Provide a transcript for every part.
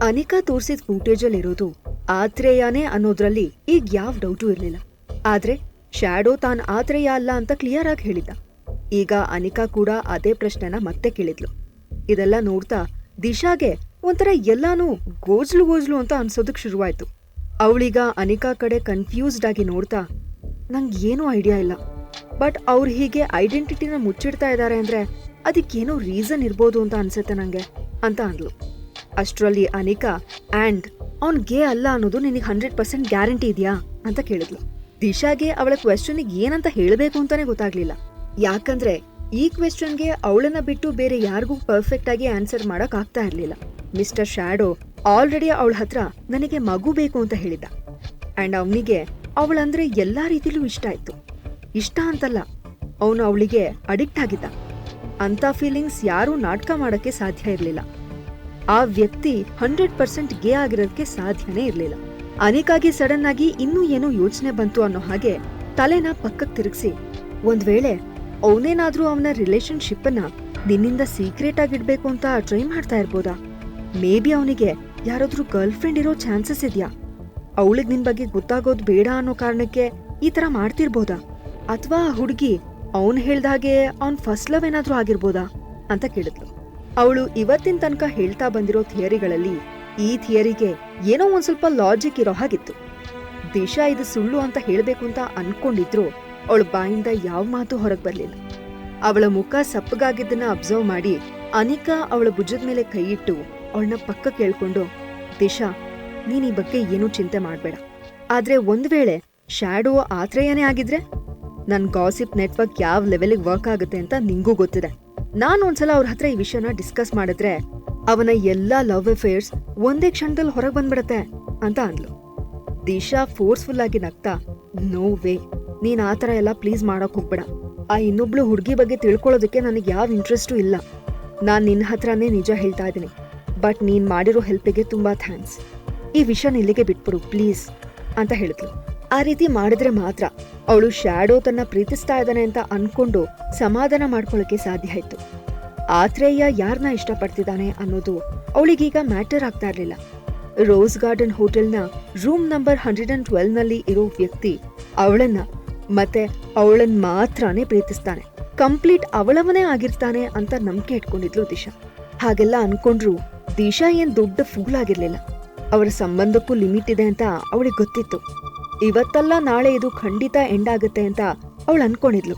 ಅನಿಕಾ ತೋರ್ಸಿದ ಫೂಟೇಜಲ್ಲಿ ಇರೋದು ಆತ್ರೇಯಾನೇ ಅನ್ನೋದ್ರಲ್ಲಿ ಈಗ ಯಾವ ಡೌಟು ಇರ್ಲಿಲ್ಲ. ಆದ್ರೆ ಶ್ಯಾಡೋ ತಾನ್ ಆತ್ರೇಯ ಅಲ್ಲ ಅಂತ ಕ್ಲಿಯರ್ ಆಗಿ ಹೇಳಿದ್ದ. ಈಗ ಅನಿಕಾ ಕೂಡ ಅದೇ ಪ್ರಶ್ನೆನ ಮತ್ತೆ ಕೇಳಿದ್ಲು. ಇದೆಲ್ಲ ನೋಡ್ತಾ ದಿಶಾಗೆ ಒಂಥರ ಎಲ್ಲಾನು ಗೋಜ್ಲು ಅಂತ ಅನ್ಸೋದಕ್ ಶುರುವಾಯ್ತು. ಅವಳೀಗ ಅನಿಕಾ ಕಡೆ ಕನ್ಫ್ಯೂಸ್ಡ್ ಆಗಿ ನೋಡ್ತಾ, ನಂಗೆ ಏನೂ ಐಡಿಯಾ ಇಲ್ಲ, ಬಟ್ ಅವ್ರು ಹೀಗೆ ಐಡೆಂಟಿಟಿನ ಮುಚ್ಚಿಡ್ತಾ ಇದ್ದಾರೆ ಅಂದ್ರೆ ಅದಕ್ಕೇನೋ ರೀಸನ್ ಇರ್ಬೋದು ಅಂತ ಅನ್ಸುತ್ತೆ ನಂಗೆ ಅಂತ ಅಂದ್ಲು. ಅಷ್ಟರಲ್ಲಿ ಅನಿಕಾ ಆ್ಯಂಡ್ ಅವ್ನ್ ಗೇ ಅಲ್ಲ ಅನ್ನೋದು ನಿನಗೆ 100% ಗ್ಯಾರಂಟಿ ಇದೆಯಾ ಅಂತ ಕೇಳಿದ್ಲು. ದಿಶಾಗೆ ಅವಳ ಕ್ವೆಶ್ಚನ್ಗೆ ಏನಂತ ಹೇಳಬೇಕು ಅಂತಾನೆ ಗೊತ್ತಾಗ್ಲಿಲ್ಲ. ಯಾಕಂದ್ರೆ ಈ ಕ್ವೆಶ್ಚನ್ಗೆ ಅವಳನ್ನ ಬಿಟ್ಟು ಬೇರೆ ಯಾರಿಗೂ ಪರ್ಫೆಕ್ಟ್ ಆಗಿ ಆನ್ಸರ್ ಮಾಡಕ್ ಆಗ್ತಾ ಇರ್ಲಿಲ್ಲ. ಮಿಸ್ಟರ್ ಶ್ಯಾಡೋ ಆಲ್ರೆಡಿ ಅವಳ ಹತ್ರ ನನಗೆ ಮಗು ಬೇಕು ಅಂತ ಹೇಳಿದ್ದ. ಅಂಡ್ ಅವನಿಗೆ ಅವಳಂದ್ರೆ ಎಲ್ಲಾ ರೀತಿಲೂ ಇಷ್ಟ ಆಯ್ತು. ಇಷ್ಟ ಅಂತಲ್ಲ, ಅವನು ಅವಳಿಗೆ ಅಡಿಕ್ಟ್ ಆಗಿದ್ದ. ಅಂತ ಫೀಲಿಂಗ್ಸ್ ಯಾರೂ ನಾಟಕ ಮಾಡಕ್ಕೆ ಸಾಧ್ಯ ಇರ್ಲಿಲ್ಲ. ಆ ವ್ಯಕ್ತಿ 100% ಗೇ ಆಗಿರೋದಕ್ಕೆ ಸಾಧ್ಯನೇ ಇರ್ಲಿಲ್ಲ. ಅನಿಕಾಗಿ ಸಡನ್ ಆಗಿ ಇನ್ನೂ ಏನೋ ಯೋಚನೆ ಬಂತು ಅನ್ನೋ ಹಾಗೆ ತಲೆನ ಪಕ್ಕಕ್ಕೆ ತಿರುಗಿಸಿ, ಒಂದ್ ವೇಳೆ ಅವನೇನಾದ್ರೂ ಅವನ ರಿಲೇಶನ್ಶಿಪ್ ಅನ್ನ ನಿನ್ನಿಂದ ಸೀಕ್ರೆಟ್ ಆಗಿಡ್ಬೇಕು ಅಂತ ಟ್ರೈ ಮಾಡ್ತಾ ಇರ್ಬೋದಾ? ಮೇ ಬಿ ಅವನಿಗೆ ಯಾರಾದ್ರೂ ಗರ್ಲ್ ಫ್ರೆಂಡ್ ಇರೋ ಚಾನ್ಸಸ್ ಇದೆಯಾ? ಅವಳಿಗೆ ನಿನ್ ಬಗ್ಗೆ ಗೊತ್ತಾಗೋದು ಬೇಡ ಅನ್ನೋ ಕಾರಣಕ್ಕೆ ಈ ತರ ಮಾಡ್ತಿರ್ಬೋದಾ? ಅಥವಾ ಹುಡುಗಿ ಅವನ್ ಹೇಳ್ದಾಗೆ ಅವನ್ ಫಸ್ಟ್ ಲವ್ ಏನಾದ್ರೂ ಆಗಿರ್ಬೋದಾ ಅಂತ ಕೇಳಿದ್ಲು. ಅವಳು ಇವತ್ತಿನ ತನಕ ಹೇಳ್ತಾ ಬಂದಿರೋ ಥಿಯರಿಗಳಲ್ಲಿ ಈ ಥಿಯರಿಗೆ ಏನೋ ಒಂದ್ ಸ್ವಲ್ಪ ಲಾಜಿಕ್ ಇರೋ ಹಾಗಿತ್ತು. ದಿಶಾ ಇದು ಸುಳ್ಳು ಅಂತ ಹೇಳ್ಬೇಕು ಅಂತ ಅನ್ಕೊಂಡಿದ್ರು ಅವಳ ಬಾಯಿಂದ ಯಾವ ಮಾತು ಹೊರಗ್ ಬರ್ಲಿಲ್ಲ. ಅವಳ ಮುಖ ಸಪ್ಪಗಾಗಿದ್ದನ್ನ ಅಬ್ಸರ್ವ್ ಮಾಡಿ ಅನಿಕಾ ಅವಳ ಭುಜದ ಮೇಲೆ ಕೈ ಇಟ್ಟು ಅವಳನ್ನ ಪಕ್ಕ ಕೇಳ್ಕೊಂಡು, ದಿಶಾ, ನೀನ್ ಈ ಬಗ್ಗೆ ಏನೂ ಚಿಂತೆ ಮಾಡ್ಬೇಡ. ಆದ್ರೆ ಒಂದ್ ವೇಳೆ ಶ್ಯಾಡೋ ಆತ್ರೇಯನೇ ಆಗಿದ್ರೆ ನನ್ ಗಾಸಿಪ್ ನೆಟ್ವರ್ಕ್ ಯಾವ ಲೆವೆಲಿಗೆ ವರ್ಕ್ ಆಗುತ್ತೆ ಅಂತ ನಿಂಗೂ ಗೊತ್ತಿದೆ. ನಾನ್ ಒಂದ್ಸಲ ಅವ್ರ ಹತ್ರ ಈ ವಿಷಯನ ಡಿಸ್ಕಸ್ ಮಾಡಿದ್ರೆ ಅವನ ಎಲ್ಲಾ ಲವ್ ಅಫೇರ್ಸ್ ಒಂದೇ ಕ್ಷಣದಲ್ಲಿ ಹೊರಗೆ ಬಂದ್ಬಿಡತ್ತೆ ಅಂತ ಅಂದ್ಲು. ದಿಶಾ ಫೋರ್ಸ್ಫುಲ್ ಆಗಿ ನಗ್ತಾ, ನೋ ವೇ, ನೀನ್ ಆತರ ಎಲ್ಲ ಪ್ಲೀಸ್ ಮಾಡಕ್ ಹೋಗ್ಬೇಡ. ಆ ಇನ್ನೊಬ್ಳು ಹುಡುಗಿ ಬಗ್ಗೆ ತಿಳ್ಕೊಳ್ಳೋದಕ್ಕೆ ನನಗೆ ಯಾವ ಇಂಟ್ರೆಸ್ಟು ಇಲ್ಲ. ನಾನ್ ನಿನ್ನ ಹತ್ರನೇ ನಿಜ ಹೇಳ್ತಾ ಇದ್ದೀನಿ. ಬಟ್ ನೀನ್ ಮಾಡಿರೋ ಹೆಲ್ಪಿಗೆ ತುಂಬಾ ಥ್ಯಾಂಕ್ಸ್. ಈ ವಿಷಯನ ಇಲ್ಲಿಗೆ ಬಿಟ್ಬಿಡು ಪ್ಲೀಸ್ ಅಂತ ಹೇಳಿದ್ಲು. ಆ ರೀತಿ ಮಾಡಿದ್ರೆ ಮಾತ್ರ ಅವಳು ಶ್ಯಾಡೋ ತನ್ನ ಪ್ರೀತಿಸ್ತಾ ಇದ್ದಾನೆ ಅಂತ ಅನ್ಕೊಂಡು ಸಮಾಧಾನ ಮಾಡ್ಕೊಳ್ಳೋಕೆ ಸಾಧ್ಯ ಆಯ್ತು. ಆತ್ರೇಯ ಯಾರನ್ನ ಇಷ್ಟಪಡ್ತಿದ್ದಾನೆ ಅನ್ನೋದು ಅವಳಿಗೀಗ ಮ್ಯಾಟರ್ ಆಗ್ತಾ ಇರ್ಲಿಲ್ಲ. ರೋಸ್ ಗಾರ್ಡನ್ ಹೋಟೆಲ್ನ ರೂಮ್ ನಂಬರ್ 112 ನಲ್ಲಿ ಇರೋ ವ್ಯಕ್ತಿ ಅವಳನ್ನ ಮತ್ತೆ ಅವಳನ್ನ ಮಾತ್ರನೇ ಪ್ರೀತಿಸ್ತಾನೆ, ಕಂಪ್ಲೀಟ್ ಅವಳವನೇ ಆಗಿರ್ತಾನೆ ಅಂತ ನಂಬಿಕೆ ಇಟ್ಕೊಂಡಿದ್ಲು ದಿಶಾ. ಹಾಗೆಲ್ಲ ಅನ್ಕೊಂಡ್ರು ದಿಶಾ ಏನ್ ದೊಡ್ಡ ಫೂಲ್ ಆಗಿರ್ಲಿಲ್ಲ. ಅವರ ಸಂಬಂಧಕ್ಕೂ ಲಿಮಿಟ್ ಇದೆ ಅಂತ ಅವಳಿಗೆ ಗೊತ್ತಿತ್ತು. ಇವತ್ತಲ್ಲ ನಾಳೆ ಇದು ಖಂಡಿತ ಎಂಡ್ ಆಗುತ್ತೆ ಅಂತ ಅವಳು ಅನ್ಕೊಂಡಿದ್ಲು.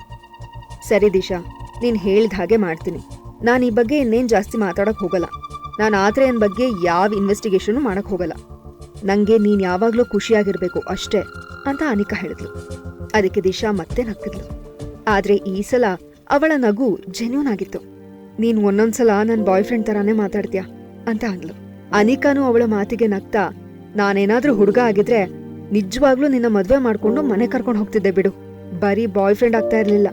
ಸರಿ ದಿಶಾ, ನೀನ್ ಹೇಳ್ದ ಹಾಗೆ ಮಾಡ್ತೀನಿ. ನಾನು ಈ ಬಗ್ಗೆ ಇನ್ನೇನ್ ಜಾಸ್ತಿ ಮಾತಾಡಕ್ ಹೋಗಲ್ಲ. ನಾನು ಆತ್ರೇಯನ್ ಬಗ್ಗೆ ಯಾವ ಇನ್ವೆಸ್ಟಿಗೇಷನ್ ಮಾಡಕ್ ಹೋಗಲ್ಲ. ನಂಗೆ ನೀನ್ ಯಾವಾಗ್ಲೂ ಖುಷಿಯಾಗಿರ್ಬೇಕು ಅಷ್ಟೇ ಅಂತ ಅನಿಕಾ ಹೇಳಿದ್ಲು. ಅದಕ್ಕೆ ದಿಶಾ ಮತ್ತೆ ನಕ್ಕಿದ್ಲು. ಆದ್ರೆ ಈ ಸಲ ಅವಳ ನಗು ಜೆನ್ಯೂನ್ ಆಗಿತ್ತು. ನೀನ್ ಒಂದೊಂದ್ಸಲ ನನ್ ಬಾಯ್ ಫ್ರೆಂಡ್ ತರಾನೇ ಮಾತಾಡ್ತೀಯ ಅಂತ ಅಂದ್ಲು. ಅನಿಕಾನು ಅವಳ ಮಾತಿಗೆ ನಗ್ತಾ, ನಾನೇನಾದ್ರೂ ಹುಡುಗ ಆಗಿದ್ರೆ ನಿಜವಾಗ್ಲೂ ನಿನ್ನ ಮದ್ವೆ ಮಾಡ್ಕೊಂಡು ಮನೆ ಕರ್ಕೊಂಡು ಹೋಗ್ತಿದ್ದೆ ಬಿಡು, ಬರೀ ಬಾಯ್ ಫ್ರೆಂಡ್ ಆಗ್ತಾ ಇರ್ಲಿಲ್ಲ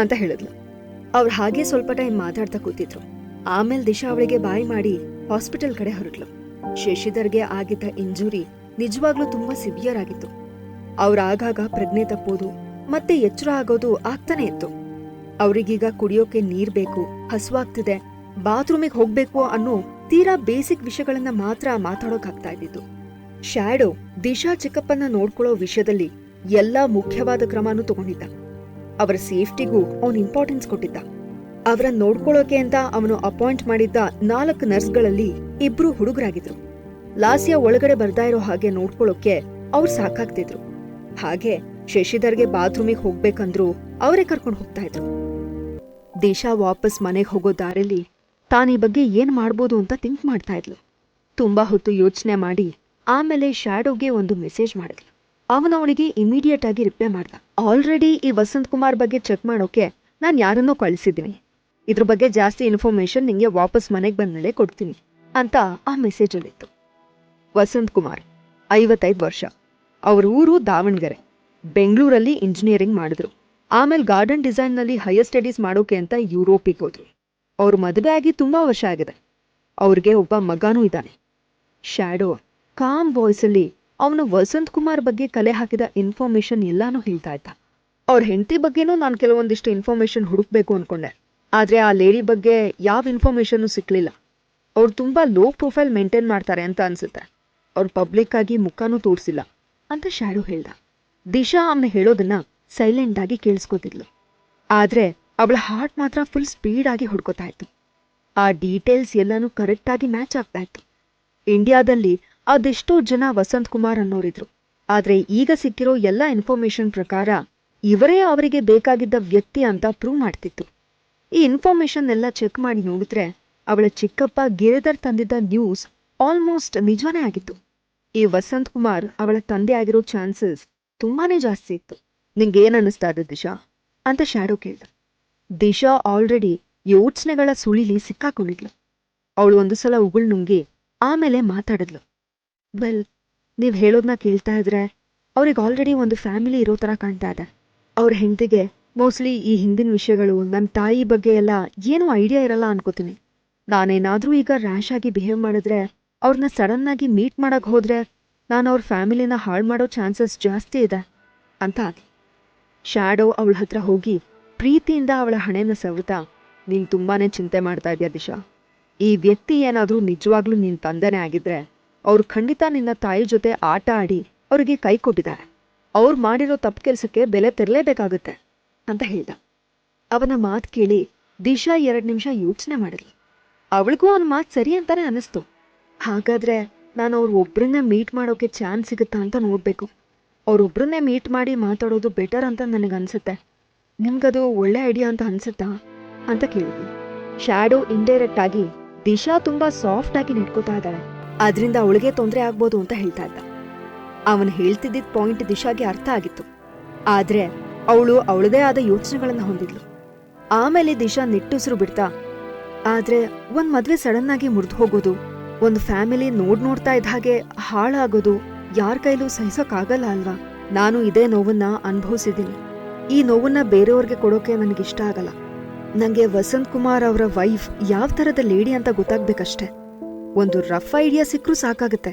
ಅಂತ ಹೇಳಿದ್ಲು. ಅವ್ರು ಹಾಗೆ ಸ್ವಲ್ಪ ಟೈಮ್ ಮಾತಾಡ್ತಾ ಕೂತಿದ್ರು. ಆಮೇಲೆ ದಿಶಾ ಅವಳಿಗೆ ಬಾಯ್ ಮಾಡಿ ಹಾಸ್ಪಿಟಲ್ ಕಡೆ ಹೊರಟ್ಲು. ಶಶಿಧರ್ಗೆ ಆಗಿದ್ದ ಇಂಜುರಿ ನಿಜವಾಗ್ಲೂ ತುಂಬಾ ಸಿವಿಯರ್ ಆಗಿತ್ತು. ಅವ್ರ ಆಗಾಗ ಪ್ರಜ್ಞೆ ತಪ್ಪೋದು ಮತ್ತೆ ಎಚ್ಚರ ಆಗೋದು ಆಗ್ತಾನೆ ಇತ್ತು. ಅವ್ರಿಗೀಗ ಕುಡಿಯೋಕೆ ನೀರ್ ಬೇಕು, ಹಸುವಾಗ್ತಿದೆ, ಬಾತ್ರೂಮಿಗೆ ಹೋಗ್ಬೇಕು ಅನ್ನೋ ತೀರಾ ಬೇಸಿಕ್ ವಿಷಯಗಳನ್ನ ಮಾತ್ರ ಮಾತಾಡೋಕಾಗ್ತಾ ಇದ್ದಿದ್ದು. ಶ್ಯಾಡೋ ದಿಶಾ ಚಿಕ್ಕಪ್ಪನ್ನ ನೋಡ್ಕೊಳ್ಳೋ ವಿಷಯದಲ್ಲಿ ಎಲ್ಲಾ ಮುಖ್ಯವಾದ ಕ್ರಮನೂ ತಗೊಂಡಿದ್ದ. ಅವರ ಸೇಫ್ಟಿಗೂ ಅವನು ಇಂಪಾರ್ಟೆನ್ಸ್ ಕೊಟ್ಟಿದ್ದ. ಅವರನ್ನ ನೋಡ್ಕೊಳ್ಳೋಕೆ ಅಂತ ಅವನು ಅಪಾಯಿಂಟ್ ಮಾಡಿದ್ದ 4 ನರ್ಸ್ಗಳಲ್ಲಿ 2 ಹುಡುಗರಾಗಿದ್ರು. ಲಾಸ್ಯ ಒಳಗಡೆ ಬರ್ತಾ ಇರೋ ಹಾಗೆ ನೋಡ್ಕೊಳ್ಳೋಕೆ ಅವ್ರು ಸಾಕಾಗ್ತಿದ್ರು. ಹಾಗೆ ಶಶಿಧರ್ಗೆ ಬಾತ್ರೂಮಿಗೆ ಹೋಗ್ಬೇಕಂದ್ರು ಅವರೇ ಕರ್ಕೊಂಡು ಹೋಗ್ತಾ ಇದ್ರು. ದಿಶಾ ವಾಪಸ್ ಮನೆಗೆ ಹೋಗೋ ದಾರಿಲಿ ತಾನೀ ಬಗ್ಗೆ ಏನ್ ಮಾಡ್ಬೋದು ಅಂತ ಥಿಂಕ್ ಮಾಡ್ತಾ ಇದ್ಲು. ತುಂಬಾ ಹೊತ್ತು ಯೋಚನೆ ಮಾಡಿ ಆಮೇಲೆ ಶ್ಯಾಡೋಗೆ ಒಂದು ಮೆಸೇಜ್ ಮಾಡಿದ್ಲು. ಅವನು ಅವಳಿಗೆ ಇಮಿಡಿಯೇಟ್ ಆಗಿ ರಿಪ್ಲೈ ಮಾಡ್ದ. ಆಲ್ರೆಡಿ ಈ ವಸಂತ್ ಕುಮಾರ್ ಬಗ್ಗೆ ಚೆಕ್ ಮಾಡೋಕೆ ನಾನು ಯಾರನ್ನೋ ಕಳಿಸಿದ್ದೀನಿ. ಇದ್ರ ಬಗ್ಗೆ ಜಾಸ್ತಿ ಇನ್ಫಾರ್ಮೇಶನ್ ನಿಂಗೆ ವಾಪಸ್ ಮನೆಗೆ ಬಂದ್ಮೇಲೆ ಕೊಡ್ತೀನಿ ಅಂತ ಆ ಮೆಸೇಜ್ ಅಲ್ಲಿತ್ತು. ವಸಂತ್ ಕುಮಾರ್ 55 ವರ್ಷ. ಅವ್ರ ಊರು ದಾವಣಗೆರೆ. ಬೆಂಗಳೂರಲ್ಲಿ ಇಂಜಿನಿಯರಿಂಗ್ ಮಾಡಿದ್ರು. ಆಮೇಲೆ ಗಾರ್ಡನ್ ಡಿಸೈನ್ ನಲ್ಲಿ ಹೈಯರ್ ಸ್ಟಡೀಸ್ ಮಾಡೋಕೆ ಅಂತ ಯುರೋಪಿಗೆ ಹೋದ್ರು. ಅವ್ರ ಮದುವೆ ಆಗಿ ತುಂಬಾ ವರ್ಷ ಆಗಿದೆ. ಅವ್ರಿಗೆ ಒಬ್ಬ ಮಗನೂ ಇದ್ದಾನೆ. ಶ್ಯಾಡೋ ಕಾಮ್ ವಾಯ್ಸ್ ಅಲ್ಲಿ ಅವನು ವಸಂತ್ ಕುಮಾರ್ ಬಗ್ಗೆ ಕಲೆ ಹಾಕಿದ ಇನ್ಫಾರ್ಮೇಶನ್ ಎಲ್ಲಾನು ಹೇಳ್ತಾ ಇದ್ದ. ಅವ್ರ ಹೆಂಡತಿ ಬಗ್ಗೆನೂ ನಾನು ಕೆಲವೊಂದಿಷ್ಟು ಇನ್ಫಾರ್ಮೇಶನ್ ಹುಡುಕ್ಬೇಕು ಅನ್ಕೊಂಡೆ. ಆದ್ರೆ ಆ ಲೇಡಿ ಬಗ್ಗೆ ಯಾವ ಇನ್ಫಾರ್ಮೇಶನ್ ಸಿಕ್ಲಿಲ್ಲ. ಅವ್ರು ತುಂಬ ಲೋ ಪ್ರೊಫೈಲ್ ಮೇಂಟೈನ್ ಮಾಡ್ತಾರೆ ಅಂತ ಅನ್ಸುತ್ತೆ. ಅವ್ರು ಪಬ್ಲಿಕ್ ಆಗಿ ಮುಖನೂ ತೋರಿಸಿಲ್ಲ ಅಂತ ಶ್ಯಾಡೋ ಹೇಳ್ದ. ದಿಶಾ ಅವನು ಹೇಳೋದನ್ನ ಸೈಲೆಂಟ್ ಆಗಿ ಕೇಳಿಸ್ಕೊತಿದ್ಲು. ಆದ್ರೆ ಅವಳ ಹಾರ್ಟ್ ಮಾತ್ರ ಫುಲ್ ಸ್ಪೀಡ್ ಆಗಿ ಹುಡ್ಕೋತಾ ಇತ್ತು. ಆ ಡೀಟೇಲ್ಸ್ ಎಲ್ಲಾನು ಕರೆಕ್ಟ್ ಆಗಿ ಮ್ಯಾಚ್ ಆಗ್ತಾ ಇತ್ತು. ಇಂಡಿಯಾದಲ್ಲಿ ಅದೆಷ್ಟೋ ಜನ ವಸಂತ್ ಕುಮಾರ್ ಅನ್ನೋರಿದ್ರು. ಆದ್ರೆ ಈಗ ಸಿಕ್ಕಿರೋ ಎಲ್ಲ ಇನ್ಫಾರ್ಮೇಶನ್ ಪ್ರಕಾರ ಇವರೇ ಅವರಿಗೆ ಬೇಕಾಗಿದ್ದ ವ್ಯಕ್ತಿ ಅಂತ ಪ್ರೂವ್ ಮಾಡ್ತಿತ್ತು. ಈ ಇನ್ಫಾರ್ಮೇಶನ್ ಎಲ್ಲ ಚೆಕ್ ಮಾಡಿ ನೋಡಿದ್ರೆ ಅವಳ ಚಿಕ್ಕಪ್ಪ ಗಿರಿಧರ್ ತಂದಿದ್ದ ನ್ಯೂಸ್ ಆಲ್ಮೋಸ್ಟ್ ನಿಜಾನೇ ಆಗಿತ್ತು. ಈ ವಸಂತ್ ಕುಮಾರ್ ಅವಳ ತಂದೆ ಆಗಿರೋ ಚಾನ್ಸಸ್ ತುಂಬಾನೇ ಜಾಸ್ತಿ ಇತ್ತು. ನಿಂಗೇನ್ ಅನ್ನಿಸ್ತಾ ಇದೆ ದಿಶಾ ಅಂತ ಶ್ಯಾಡೋ ಕೇಳ್ದ. ದಿಶಾ ಆಲ್ರೆಡಿ ಯೋಚನೆಗಳ ಸುಳಿಲಿ ಸಿಕ್ಕಾಕೊಂಡಿದ್ಲು. ಅವಳು ಒಂದು ಸಲ ಉಗುಳ್ ನುಂಗಿ ಆಮೇಲೆ ಮಾತಾಡಿದ್ಲು. ವೆಲ್, ನೀವ್ ಹೇಳೋದ್ನ ಕೇಳ್ತಾ ಇದ್ರೆ ಅವ್ರಿಗೆ ಆಲ್ರೆಡಿ ಒಂದು ಫ್ಯಾಮಿಲಿ ಇರೋ ತರ ಕಾಣ್ತಾ ಇದೆ. ಅವ್ರ ಹೆಂಡತಿಗೆ ಮೋಸ್ಟ್ಲಿ ಈ ಹಿಂದಿನ ವಿಷಯಗಳು, ನನ್ನ ತಾಯಿ ಬಗ್ಗೆ ಎಲ್ಲ ಏನೂ ಐಡಿಯಾ ಇರಲ್ಲ ಅನ್ಕೋತೀನಿ. ನಾನೇನಾದ್ರೂ ಈಗ ರ್ಯಾಶ್ ಆಗಿ ಬಿಹೇವ್ ಮಾಡಿದ್ರೆ, ಅವ್ರನ್ನ ಸಡನ್ ಆಗಿ ಮೀಟ್ ಮಾಡಕ್ ಹೋದ್ರೆ ನಾನು ಅವ್ರ ಫ್ಯಾಮಿಲಿನ ಹಾಳು ಮಾಡೋ ಚಾನ್ಸಸ್ ಜಾಸ್ತಿ ಇದೆ ಅಂತ ಆದ್ಲು. ಶ್ಯಾಡೋ ಅವಳ ಹತ್ರ ಹೋಗಿ ಪ್ರೀತಿಯಿಂದ ಅವಳ ಹಣೆನ ಸವರ್ತಾ, ನೀನ್ ತುಂಬಾನೇ ಚಿಂತೆ ಮಾಡ್ತಾ ಇದೀಯ ದಿಶಾ. ಈ ವ್ಯಕ್ತಿ ಏನಾದ್ರೂ ನಿಜವಾಗ್ಲೂ ನಿನ್ ತಂದೆನೇ ಆಗಿದ್ರೆ ಅವ್ರು ಖಂಡಿತ ನಿನ್ನ ತಾಯಿ ಜೊತೆ ಆಟ ಆಡಿ ಅವ್ರಿಗೆ ಕೈ ಕೊಟ್ಟಿದ್ದಾರೆ. ಅವ್ರು ಮಾಡಿರೋ ತಪ್ಪು ಕೆಲಸಕ್ಕೆ ಬೆಲೆ ತೆರಲೇಬೇಕಾಗುತ್ತೆ ಅಂತ ಹೇಳ್ದ. ಅವನ ಮಾತು ಕೇಳಿ ದಿಶಾ 2 ನಿಮಿಷ ಯೋಚನೆ ಮಾಡಿದ್ಲು. ಅವಳಿಗೂ ಅವನ ಮಾತು ಸರಿ ಅಂತಾನೆ ಅನಿಸ್ತು. ಹಾಗಾದ್ರೆ ನಾನು ಒಬ್ರನ್ನೇ ಮೀಟ್ ಮಾಡೋಕೆ ಚಾನ್ಸ್ ಸಿಗುತ್ತಾ ಅಂತ ನೋಡ್ಬೇಕು. ಅವ್ರೊಬ್ರನ್ನೇ ಮೀಟ್ ಮಾಡಿ ಮಾತಾಡೋದು ಬೆಟರ್ ಅಂತ ನನಗನ್ಸುತ್ತೆ. ನಿಮ್ಗದು ಒಳ್ಳೆ ಐಡಿಯಾ ಅಂತ ಅನ್ಸುತ್ತಾ ಅಂತ ಕೇಳಿದ್ಲು. ಶ್ಯಾಡೋ ಇಂಡೈರೆಕ್ಟ್ ಆಗಿ ದಿಶಾ ತುಂಬಾ ಸಾಫ್ಟ್ ಆಗಿ ನಿಂತ್ಕೋತಾ ಇದ್ದಾಳೆ, ಆದ್ರಿಂದ ಅವಳಿಗೆ ತೊಂದರೆ ಆಗ್ಬೋದು ಅಂತ ಹೇಳ್ತಾ ಇದ್ದ. ಅವನು ಹೇಳ್ತಿದ್ದ ಪಾಯಿಂಟ್ ದಿಶಾಗೆ ಅರ್ಥ ಆಗಿತ್ತು. ಆದ್ರೆ ಅವಳು ಅವಳದೇ ಆದ ಯೋಚನೆಗಳನ್ನ ಹೊಂದಿದ್ಲು. ಆಮೇಲೆ ದಿಶಾ ನಿಟ್ಟುಸಿರು ಬಿಡ್ತಾ, ಆದ್ರೆ ಒಂದ್ ಮದ್ವೆ ಸಡನ್ ಆಗಿ ಮುರಿದು ಹೋಗೋದು, ಒಂದು ಫ್ಯಾಮಿಲಿ ನೋಡ್ತಾ ಇದ್ದ ಹಾಗೆ ಹಾಳಾಗೋದು ಯಾರ ಕೈಲೂ ಸಹಿಸೋಕ್ಕಾಗಲ್ಲ ಅಲ್ವಾ? ನಾನು ಇದೇ ನೋವನ್ನ ಅನುಭವಿಸಿದ್ದೀನಿ. ಈ ನೋವನ್ನ ಬೇರೆಯವ್ರಿಗೆ ಕೊಡೋಕೆ ನನಗಿಷ್ಟ ಆಗಲ್ಲ. ನಂಗೆ ವಸಂತ್ ಕುಮಾರ್ ಅವರ ವೈಫ್ ಯಾವ ತರದ ಲೇಡಿ ಅಂತ ಗೊತ್ತಾಗ್ಬೇಕಷ್ಟೆ. ಒಂದು ರಫ್ ಐಡಿಯಾ ಸಿಕ್ಕರೂ ಸಾಕಾಗುತ್ತೆ.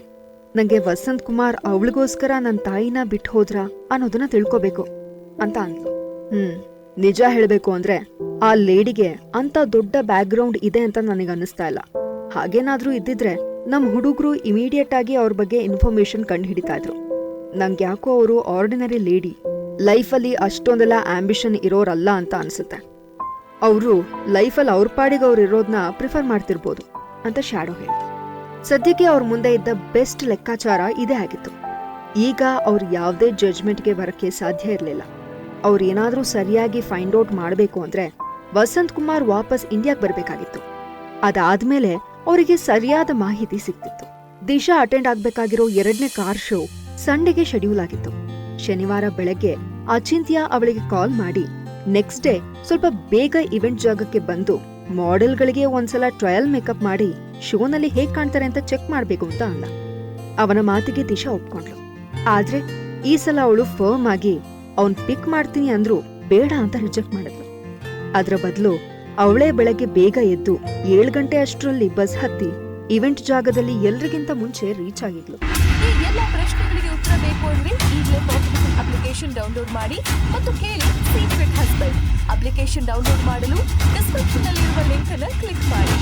ನಂಗೆ ವಸಂತ್ ಕುಮಾರ್ ಅವಳಿಗೋಸ್ಕರ ನನ್ನ ತಾಯಿನ ಬಿಟ್ಟು ಹೋದ್ರ ಅನ್ನೋದನ್ನ ತಿಳ್ಕೊಬೇಕು ಅಂತ ಅಂದ್ಲು. ನಿಜ ಹೇಳ್ಬೇಕು ಅಂದ್ರೆ ಆ ಲೇಡಿಗೆ ಅಂತ ದೊಡ್ಡ ಬ್ಯಾಕ್ಗ್ರೌಂಡ್ ಇದೆ ಅಂತ ನನಗೆ ಅನ್ನಿಸ್ತಾ ಇಲ್ಲ. ಹಾಗೇನಾದ್ರೂ ಇದ್ದಿದ್ರೆ ನಮ್ ಹುಡುಗರು ಇಮಿಡಿಯೇಟ್ ಆಗಿ ಅವ್ರ ಬಗ್ಗೆ ಇನ್ಫಾರ್ಮೇಶನ್ ಕಂಡು ಹಿಡಿತಾ ಇದ್ರು. ನಂಗೆ ಯಾಕೋ ಅವರು ಆರ್ಡಿನರಿ ಲೇಡಿ, ಲೈಫಲ್ಲಿ ಅಷ್ಟೊಂದೆಲ್ಲ ಆಂಬಿಷನ್ ಇರೋರಲ್ಲ ಅಂತ ಅನ್ಸುತ್ತೆ. ಅವರು ಲೈಫಲ್ಲಿ ಅವ್ರ ಪಾಡಿಗೆ ಅವ್ರು ಇರೋದನ್ನ ಪ್ರಿಫರ್ ಮಾಡ್ತಿರ್ಬೋದು ಅಂತ ಶ್ಯಾಡೋ ಹೇಳ್ದ. ಸದ್ಯಕ್ಕೆ ಅವ್ರ ಮುಂದೆ ಇದ್ದ ಬೆಸ್ಟ್ ಲೆಕ್ಕಾಚಾರ ಇದೇ ಆಗಿತ್ತು. ಈಗ ಅವ್ರು ಯಾವುದೇ ಜಡ್ಜ್ಮೆಂಟ್ಗೆ ಬರಕ್ಕೆ ಸಾಧ್ಯ ಇರಲಿಲ್ಲ. ಅವ್ರು ಏನಾದ್ರೂ ಸರಿಯಾಗಿ ಫೈಂಡ್ ಔಟ್ ಮಾಡಬೇಕು ಅಂದ್ರೆ ವಸಂತ್ ಕುಮಾರ್ ವಾಪಸ್ ಇಂಡಿಯಾಗೆ ಬರ್ಬೇಕಾಗಿತ್ತು. ಅದಾದ್ಮೇಲೆ ಅವರಿಗೆ ಸರಿಯಾದ ಮಾಹಿತಿ ಸಿಕ್ತಿತ್ತು. ದಿಶಾ ಅಟೆಂಡ್ ಆಗ್ಬೇಕಾಗಿರೋ 2ನೇ ಕಾರ್ ಶೋ ಸಂಡೆಗೆ ಶೆಡ್ಯೂಲ್ ಆಗಿತ್ತು. ಶನಿವಾರ ಬೆಳಗ್ಗೆ ಅಚಿಂತ್ಯ ಅವಳಿಗೆ ಕಾಲ್ ಮಾಡಿ ನೆಕ್ಸ್ಟ್ ಡೇ ಸ್ವಲ್ಪ ಬೇಗ ಇವೆಂಟ್ ಜಾಗಕ್ಕೆ ಬಂದು ಮಾಡೆಲ್ಗಳಿಗೆ ಒಂದ್ಸಲ ಟ್ರಯಲ್ ಮೇಕಪ್ ಮಾಡಿ ಶೋನಲ್ಲಿ ಹೇಗ್ ಕಾಣ್ತಾರೆ ಅಂತ ಚೆಕ್ ಮಾಡ್ಬೇಕು ಅಂತ ಅಂದ. ಅವನ ಮಾತಿಗೆ ದಿಶಾ ಒಪ್ಕೊಂಡ್ಲು. ಆದ್ರೆ ಈ ಸಲ ಅವಳು ಫರ್ಮ್ ಆಗಿ ಅವನ್ ಪಿಕ್ ಮಾಡ್ತೀನಿ ಅಂದ್ರು ಬೇಡ ಅಂತ ರಿಜೆಕ್ಟ್ ಮಾಡಿದ್ಲು. ಅದ್ರ ಬದಲು ಅವಳೇ ಬೆಳಗ್ಗೆ ಬೇಗ ಎದ್ದು 7 ಗಂಟೆ ಅಷ್ಟರಲ್ಲಿ ಬಸ್ ಹತ್ತಿ ಇವೆಂಟ್ ಜಾಗದಲ್ಲಿ ಎಲ್ರಿಗಿಂತ ಮುಂಚೆ ರೀಚ್ ಆಗಿದ್ಲು. ಈ ಎಲ್ಲ ಪ್ರಶ್ನೆಗಳಿಗೆ ಉತ್ತರ ಬೇಕು ಅಂದ್ರೆ ಈಗಲೇ ಪಾಸಿಟಿವ್ ಅಪ್ಲಿಕೇಶನ್ ಡೌನ್ಲೋಡ್ ಮಾಡಿ ಮತ್ತು ಕೇಳಿ ಸೀಕ್ರೆಟ್ ಹಸ್ಬೆಂಡ್. ಅಪ್ಲಿಕೇಶನ್ ಡೌನ್ಲೋಡ್ ಮಾಡಲು ಡಿಸ್ಕ್ರಿಪ್ಷನ್ ನಲ್ಲಿರುವ ಲಿಂಕ್ ಅನ್ನು ಕ್ಲಿಕ್ ಮಾಡಿ.